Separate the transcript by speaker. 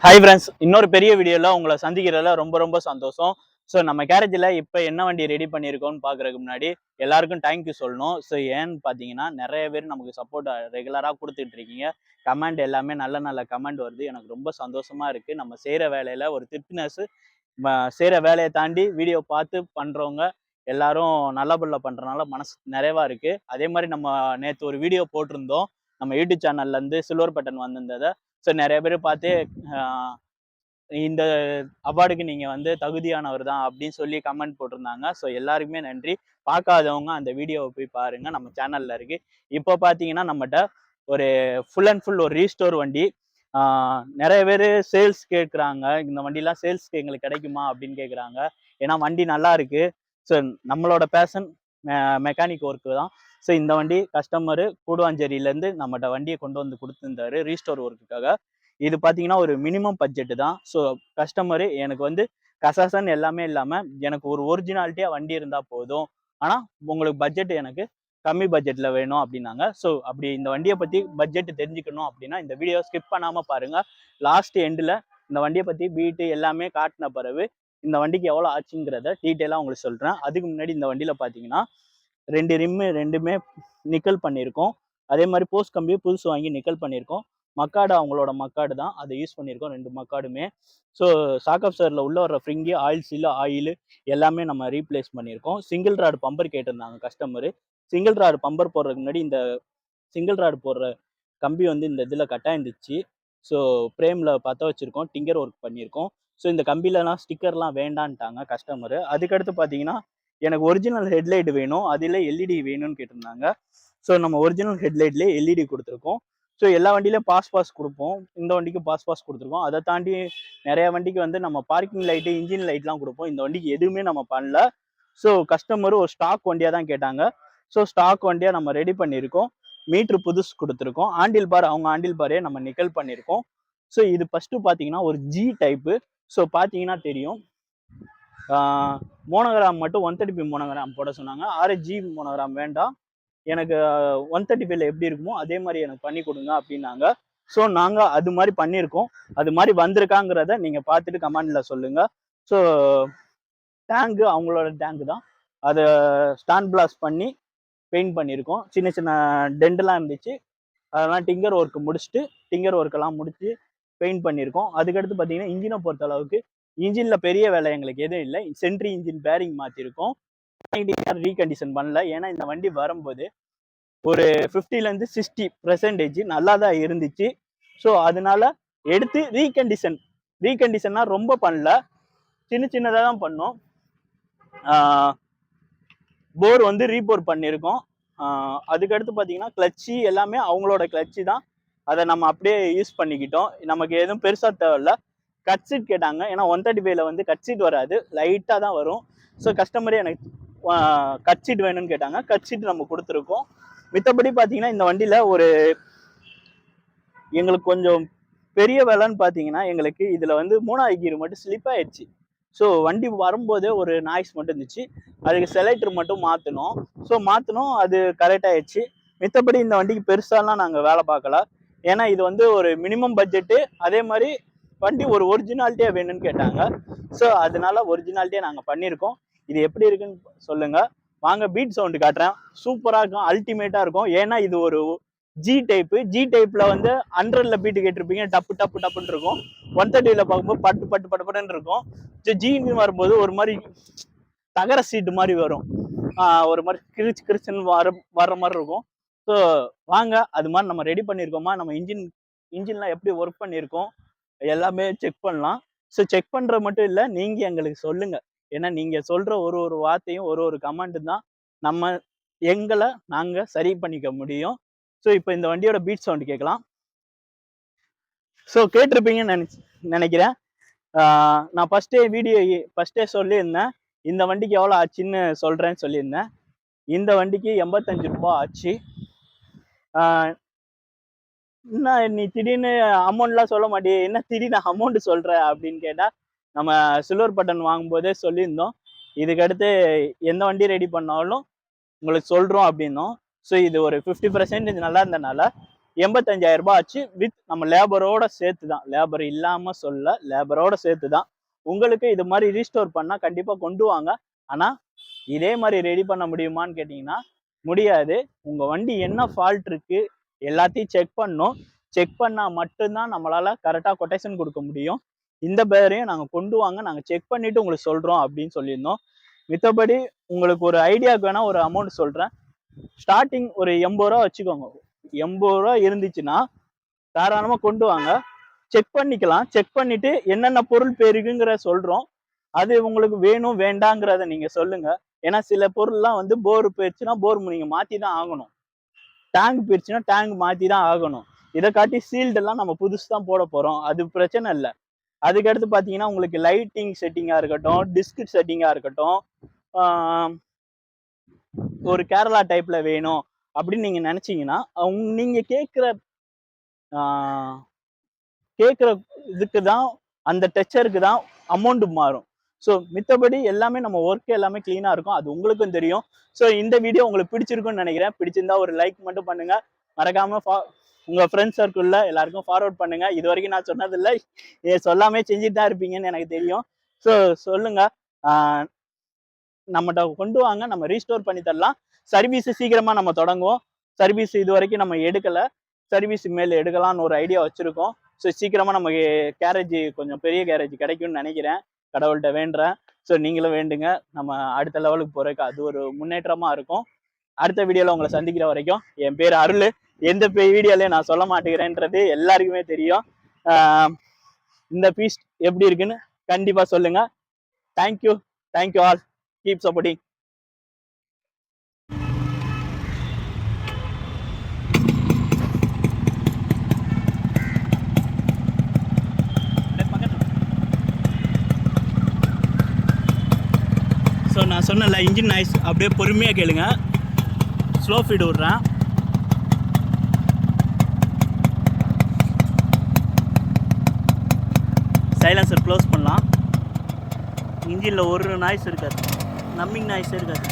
Speaker 1: Hi friends, இன்னொரு பெரிய வீடியோவில் உங்களை சந்திக்கிறதுல ரொம்ப ரொம்ப சந்தோஷம். ஸோ நம்ம கேரேஜில் இப்போ என்ன வண்டி ரெடி பண்ணியிருக்கோம்னு பார்க்குறதுக்கு முன்னாடி எல்லாருக்கும் தேங்க்யூ சொல்லணும். ஸோ ஏன்னு பார்த்தீங்கன்னா நிறைய பேர் நமக்கு சப்போர்ட் ரெகுலராக கொடுத்துட்டு இருக்கீங்க. கமெண்ட் எல்லாமே நல்ல நல்ல கமெண்ட் வருது. எனக்கு ரொம்ப சந்தோஷமாக இருக்குது. நம்ம செய்கிற வேலையில் ஒரு திருப்தினஸ்ஸு, செய்கிற வேலையை தாண்டி வீடியோ பார்த்து பண்ணுறவங்க எல்லாரும் நல்லபடில பண்ணுறனால மனசு நிறைவாக இருக்குது. அதே மாதிரி நம்ம நேற்று ஒரு வீடியோ போட்டிருந்தோம் நம்ம யூடியூப் சேனல்லேருந்து சில்வர் பட்டன் வந்திருந்ததை. ஸோ நிறைய பேர் பார்த்து இந்த அவார்டுக்கு நீங்கள் வந்து தகுதியானவர் தான் அப்படின்னு சொல்லி கமெண்ட் போட்டிருந்தாங்க. ஸோ எல்லாருக்குமே நன்றி. பார்க்காதவங்க அந்த வீடியோவை போய் பாருங்கள், நம்ம சேனலில் இருக்குது. இப்போ பார்த்தீங்கன்னா நம்மகிட்ட ஒரு ஃபுல் அண்ட் ஃபுல் ஒரு ரீஸ்டோர் வண்டி. நிறைய பேர் சேல்ஸ் கேட்குறாங்க, இந்த வண்டிலாம் சேல்ஸ்க்கு எங்களுக்கு கிடைக்குமா அப்படின்னு கேட்குறாங்க. ஏன்னா வண்டி நல்லா இருக்குது. ஸோ நம்மளோட பேஷன் மெக்கானிக் ஒர்க்கு தான். ஸோ இந்த வண்டி கஸ்டமரு கூடுவாஞ்சேரியிலேருந்து நம்மகிட்ட வண்டியை கொண்டு வந்து கொடுத்துருந்தாரு ரீஸ்டோர் ஒர்க்குக்காக. இது பார்த்தீங்கன்னா ஒரு மினிமம் பட்ஜெட்டு தான். ஸோ கஸ்டமரு எனக்கு வந்து கசகசன் எல்லாமே இல்லாமல் எனக்கு ஒரு ஒரிஜினாலிட்டியாக வண்டி இருந்தால் போதும், ஆனால் உங்களுக்கு பட்ஜெட் எனக்கு கம்மி பட்ஜெட்டில் வேணும் அப்படின்னாங்க. ஸோ அப்படி இந்த வண்டியை பற்றி பட்ஜெட் தெரிஞ்சுக்கணும் அப்படின்னா இந்த வீடியோ ஸ்கிப் பண்ணாமல் பாருங்கள். லாஸ்ட் எண்டில் இந்த வண்டியை பற்றி பீட்டு எல்லாமே காட்டின பிறகு இந்த வண்டிக்கு எவ்வளோ ஆச்சுங்கிறத டீட்டெயிலாக உங்களுக்கு சொல்கிறேன். அதுக்கு முன்னாடி இந்த வண்டியில் பார்த்தீங்கன்னா 2 ரிம்மு ரெண்டுமே நிக்கல் பண்ணியிருக்கோம். அதே மாதிரி போஸ்ட் கம்பி புதுசு வாங்கி நிக்கல் பண்ணியிருக்கோம். மக்காடு அவங்களோட மக்காடு தான், அதை யூஸ் பண்ணியிருக்கோம் 2 மக்காடுமே. ஸோ சாக்கப் சரில் உள்ள வர ஃப்ரிங்கி, ஆயில் சீலு, ஆயிலு எல்லாமே நம்ம ரீப்ளேஸ் பண்ணியிருக்கோம். சிங்கிள் ராடு பம்பர் கேட்டிருந்தாங்க கஸ்டமரு. சிங்கிள் ராடு பம்பர் போடுறதுக்கு முன்னாடி இந்த சிங்கிள் ராடு போடுற கம்பி வந்து இந்த இதில் கட்டாயிருந்துச்சு. ஸோ ஃப்ரேமில் பற்ற வச்சுருக்கோம், டிங்கர் ஒர்க் பண்ணியிருக்கோம். ஸோ இந்த கம்பிலலாம் ஸ்டிக்கர்லாம் வேண்டான்ட்டாங்க கஸ்டமரு. அதுக்கடுத்து பார்த்தீங்கன்னா எனக்கு ஒரிஜினல் ஹெட்லைட் வேணும், அதில் எல்இடி வேணும்னு கேட்டிருந்தாங்க. ஸோ நம்ம ஒரிஜினல் ஹெட்லைட்லேயே எல்இடி கொடுத்துருக்கோம். ஸோ எல்லா வண்டியிலையும் பாஸ் கொடுப்போம், இந்த வண்டிக்கு பாஸ் கொடுத்துருக்கோம். அதை தாண்டி நிறைய வண்டிக்கு வந்து நம்ம பார்க்கிங் லைட்டு, இன்ஜின் லைட்லாம் கொடுப்போம். இந்த வண்டிக்கு எதுவுமே நம்ம பண்ணல. ஸோ கஸ்டமரு ஒரு ஸ்டாக் வண்டியாக தான் கேட்டாங்க. ஸோ ஸ்டாக் வண்டியாக நம்ம ரெடி பண்ணியிருக்கோம். மீட்ரு புதுசு கொடுத்துருக்கோம். ஆண்டில் பார் அவங்க ஆண்டில் பாரே நம்ம நிக்கல் பண்ணியிருக்கோம். ஸோ இது ஃபஸ்ட்டு பார்த்தீங்கன்னா ஒரு ஜி டைப்பு. ஸோ பார்த்தீங்கன்னா தெரியும், மோனோகிராம் மட்டும் 135 மோனோகிராம் போட சொன்னாங்க. 6G மோனோகிராம் வேண்டாம், எனக்கு 135ல எப்படி இருக்குமோ அதே மாதிரி எனக்கு பண்ணி கொடுங்க அப்படின்னாங்க. ஸோ நாங்கள் அது மாதிரி பண்ணியிருக்கோம். அது மாதிரி வந்திருக்காங்கிறத நீங்கள் பார்த்துட்டு கமெண்டில் சொல்லுங்கள். ஸோ டேங்கு அவங்களோட டேங்கு தான், அதை ஸ்டாண்ட் பிளாஸ் பண்ணி பெயிண்ட் பண்ணியிருக்கோம். சின்ன சின்ன டென்ட்லாம் இருந்துச்சு, அதெல்லாம் டிங்கர் ஒர்க்கு முடிச்சுட்டு டிங்கர் ஒர்க்கெல்லாம் முடிச்சு பெயிண்ட் பண்ணியிருக்கோம். அதுக்கடுத்து பார்த்தீங்கன்னா இன்ஜினை பொறுத்த அளவுக்கு இன்ஜினில் பெரிய வேலை எங்களுக்கு எதுவும் இல்லை. சென்ட்ரி இன்ஜின் பேரிங் மாற்றிருக்கோம், ரீகண்டிஷன் பண்ணல. ஏன்னா இந்த வண்டி வரும்போது ஒரு 50லேருந்து 60% நல்லா தான் இருந்துச்சு. ஸோ அதனால எடுத்து ரீகண்டிஷன்னா ரொம்ப பண்ணல, சின்ன சின்னதாக தான் பண்ணோம். போர் வந்து ரீபோர் பண்ணியிருக்கோம். அதுக்கடுத்து பார்த்தீங்கன்னா கிளச்சு எல்லாமே அவங்களோட கிளச்சு தான், அதை நம்ம அப்படியே யூஸ் பண்ணிக்கிட்டோம். நமக்கு எதுவும் பெருசாக தேவையில்ல. கட் சீட் கேட்டாங்க, ஏன்னா 135ல வந்து கட் சீட் வராது, லைட்டாக தான் வரும். ஸோ கஸ்டமரே எனக்கு கட் சீட் வேணும்னு கேட்டாங்க, கட் சீட் நம்ம கொடுத்துருக்கோம். மித்தபடி பார்த்தீங்கன்னா இந்த வண்டியில் ஒரு எங்களுக்கு கொஞ்சம் பெரிய வேலைன்னு பார்த்தீங்கன்னா, எங்களுக்கு இதில் வந்து 3வது கீர் மட்டும் ஸ்லிப் ஆயிடுச்சு. ஸோ வண்டி வரும்போதே ஒரு நாய்ஸ் மட்டும் இருந்துச்சு, அதுக்கு செலக்டர் மட்டும் மாற்றணும். ஸோ மாற்றணும், அது கரெக்ட் ஆயிடுச்சு. மித்தபடி இந்த வண்டிக்கு பெருசாலாம் நாங்கள் வேலை பார்க்கல. ஏன்னா இது வந்து ஒரு மினிமம் பட்ஜெட்டு. அதே மாதிரி வண்டி ஒரு ஒரிஜினாலிட்டியாக வேணும்னு கேட்டாங்க. ஸோ அதனால ஒரிஜினாலிட்டியாக நாங்கள் பண்ணியிருக்கோம். இது எப்படி இருக்குன்னு சொல்லுங்கள். வாங்க பீட் சவுண்டு காட்டுறேன், சூப்பராக இருக்கும், அல்டிமேட்டாக இருக்கும். ஏன்னா இது ஒரு ஜி டைப்பில் வந்து 100ல பீட்டு கேட்டிருப்பீங்க, டப்பு டப்பு டப்புன்னு இருக்கும். 130ல பார்க்கும்போது பட்டு பட்டு பட்டுன்னு இருக்கும். ஜின்னு வரும்போது ஒரு மாதிரி தகர சீட்டு மாதிரி வரும், ஒரு மாதிரி கிரிச்சுன்னு வர்ற மாதிரி இருக்கும். ஸோ வாங்க அது மாதிரி நம்ம ரெடி பண்ணியிருக்கோமா, நம்ம இன்ஜின்லாம் எப்படி ஒர்க் பண்ணியிருக்கோம் எல்லாமே செக் பண்ணலாம். ஸோ செக் பண்ணுற மட்டும் இல்லை, நீங்கள் எங்களுக்கு சொல்லுங்கள். ஏன்னா நீங்கள் சொல்கிற ஒரு ஒரு வார்த்தையும் ஒரு கமெண்ட் தான் எங்களை நாங்கள் சரி பண்ணிக்க முடியும். ஸோ இப்போ இந்த வண்டியோட பீட் சவுண்டு கேட்கலாம். ஸோ கேட்டிருப்பீங்கன்னு நினைக்கிறேன். நான் ஃபஸ்ட்டே சொல்லியிருந்தேன் இந்த வண்டிக்கு எவ்வளோ ஆச்சுன்னு சொல்கிறேன்னு சொல்லியிருந்தேன். இந்த வண்டிக்கு 85 ரூபா ஆச்சு. என்ன நீ திடீர்னு அமௌண்ட்லாம் சொல்ல மாட்டியே, என்ன திடீர்னு அமௌண்ட் சொல்கிற அப்படின்னு கேட்டால், நம்ம சில்வர் பட்டன் வாங்கும்போதே சொல்லியிருந்தோம் இதுக்கடுத்து எந்த வண்டி ரெடி பண்ணாலும் உங்களுக்கு சொல்கிறோம் அப்படின்னோம். ஸோ இது ஒரு 50% நல்லா இருந்தனால ரூபாய் ஆச்சு. வித் நம்ம லேபரோட சேர்த்து தான், லேபர் இல்லாம சொல்ல, லேபரோட சேர்த்து தான். உங்களுக்கு இது மாதிரி ரீஸ்டோர் பண்ணா கண்டிப்பா கொண்டு வாங்க. ஆனா இதே மாதிரி ரெடி பண்ண முடியுமான்னு கேட்டீங்கன்னா முடியாது. உங்க வண்டி என்ன ஃபால்ட் இருக்கு எல்லாத்தையும் செக் பண்ணும். செக் பண்ணா மட்டும்தான் நம்மளால கரெக்டா கொட்டேஷன் கொடுக்க முடியும். இந்த பேரையும் நாங்க கொண்டு வாங்க, நாங்க செக் பண்ணிட்டு உங்களுக்கு சொல்றோம் அப்படின்னு சொல்லியிருந்தோம். மித்தபடி உங்களுக்கு ஒரு ஐடியாவுக்கு வேணா ஒரு அமௌண்ட் சொல்றேன். ஸ்டார்டிங் ஒரு 80 ரூபா வச்சுக்கோங்க. 80 ரூபா இருந்துச்சுன்னா தாராளமா கொண்டு வாங்க, செக் பண்ணிக்கலாம். செக் பண்ணிட்டு என்னென்ன பொருள் போயிருக்குங்கிற சொல்றோம். அது உங்களுக்கு வேணும் வேண்டாங்கிறத நீங்க சொல்லுங்க. ஏன்னா சில பொருள்லாம் வந்து போர் போயிடுச்சுன்னா போர் நீங்க மாத்தி தான் ஆகணும். டேங்க் போயிடுச்சுன்னா டேங்க் மாத்தி தான் ஆகணும். இதை காட்டி சீல்டு எல்லாம் நம்ம புதுசு தான் போட போறோம், அது பிரச்சனை இல்லை. அதுக்கடுத்து பாத்தீங்கன்னா உங்களுக்கு லைட்டிங் செட்டிங்கா இருக்கட்டும், டிஸ்க் செட்டிங்கா இருக்கட்டும், ஒரு கேரளா டைப்ல வேணும் அப்படின்னு நீங்க நினைச்சீங்கன்னா நீங்க கேட்கிற இதுக்கு தான், அந்த டெக்ஸ்சருக்கு தான் அமௌண்ட் மாறும். ஸோ மித்தபடி எல்லாமே நம்ம ஒர்க் எல்லாமே கிளீனா இருக்கும், அது உங்களுக்கும் தெரியும். ஸோ இந்த வீடியோ உங்களுக்கு பிடிச்சிருக்கும்னு நினைக்கிறேன். பிடிச்சிருந்தா ஒரு லைக் மட்டும் பண்ணுங்க. மறக்காம உங்க ஃப்ரெண்ட்ஸ் சர்க்கிள்ல எல்லாருக்கும் ஃபார்வர்ட் பண்ணுங்க. இது வரைக்கும் நான் சொன்னதில்லை, சொல்லாமே செஞ்சுட்டு தான் இருப்பீங்கன்னு எனக்கு தெரியும். ஸோ சொல்லுங்க, நம்மகிட்ட கொண்டு வாங்க, நம்ம ரீஸ்டோர் பண்ணி தரலாம். சர்வீஸ் சீக்கிரமா நம்ம தொடங்குவோம். சர்வீஸ் இது வரைக்கும் நம்ம எடுக்கல, சர்வீஸ் மேல எடுக்கலாம்னு ஒரு ஐடியா வச்சிருக்கோம். ஸோ சீக்கிரமா நமக்கு கேரேஜ் கொஞ்சம் பெரிய கேரேஜ் கிடைக்கும்னு நினைக்கிறேன், கடவுள்கிட்ட வேண்டுறேன். ஸோ நீங்களும் வேண்டுங்க, நம்ம அடுத்த லெவலுக்கு போறதுக்கு அது ஒரு முன்னேற்றமா இருக்கும். அடுத்த வீடியோல உங்களை சந்திக்கிற வரைக்கும், என் பேர் அருள். எந்த வீடியோலயும் நான் சொல்ல மாட்டேங்கிறேன்றது எல்லாருக்குமே தெரியும். இந்த பீஸ் எப்படி இருக்குன்னு கண்டிப்பா சொல்லுங்க. Thank you, thank you all. Keep supporting. So நான் சொன்னல இன்ஜின் நாய்ஸ் அப்படியே பொறுமையாக கேளுங்க. ஸ்லோ ஃபீடு விட்றேன். சைலன்சர் க்ளோஸ் பண்ணலாம். இன்ஜினில் ஒரு நாய்ஸ் இருக்காது, நம்மிங் நாய்ஸ் இருக்காது.